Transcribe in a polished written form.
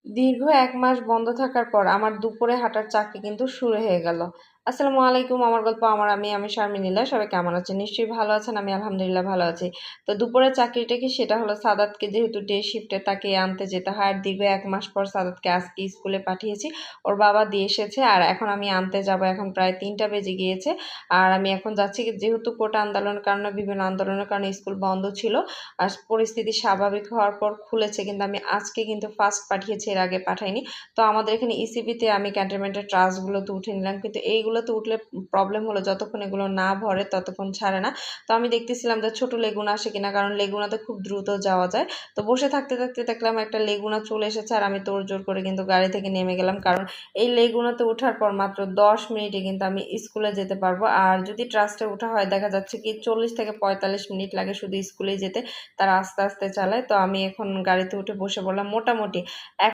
দীর্ঘ ১ মাস বন্ধ থাকার পর আমার দুপুরে হাঁটার চাকরি কিন্তু শুরু হয়ে গেল। আসসালামু আলাইকুম। আমার গল্প আমার আমি শারমিন। সবাই কেমন আছেন? নিশ্চয়ই ভালো আছেন। আমি আলহামদুলিল্লাহ ভালো আছি। তো দুপুরের চাকরিটা কি? সেটা হলো সাদাতকে যেহেতু ডে শিফটে তাকে আনতে যেতে হয়। আর দীর্ঘ ১ মাস পর সাদাতকে আজকে স্কুলে পাঠিয়েছি। ওর বাবা দিয়ে এসেছে আর এখন আমি আনতে যাব। এখন প্রায় ৩টা বেজে গিয়েছে। আর আমি এখন যাচ্ছি যেহেতু কোটা আন্দোলনের কারণে বিভিন্ন আন্দোলনের কারণে স্কুল বন্ধ ছিল। আর পরিস্থিতি স্বাভাবিক হওয়ার পর খুলেছে, কিন্তু আমি আজকে কিন্তু ফার্স্ট পাঠিয়েছি, এর আগে পাঠাইনি। তো আমাদের এখানে ইসিবিতে আমি ক্যান্টনমেন্টের ট্রাস্টগুলোতে উঠে নিলাম, কিন্তু এইগুলোতে উঠলে প্রবলেম হলো যতক্ষণ এগুলো না ভরে ততক্ষণ ছাড়ে না। তো আমি দেখতেছিলাম যে ছোট লেগুনা আসে কিনা, কারণ লেগুনাতে খুব দ্রুত যাওয়া যায়। তো বসে থাকতে থাকতে দেখলাম একটা লেগুনা চলে এসেছে আর আমি তোড়জোড় করে কিন্তু গাড়ি থেকে নেমে গেলাম, কারণ এই লেগুনাতে ওঠার পর মাত্র 10 মিনিটে কিন্তু আমি স্কুলে যেতে পারবো। আর যদি ট্রাস্টে ওঠা হয় দেখা যাচ্ছে কি 40 থেকে 45 মিনিট লাগে শুধু স্কুলে যেতে। তারা আস্তে আস্তে চালায়। তো আমি এখন গাড়িতে উঠে বসে পড়লাম। মোটামুটি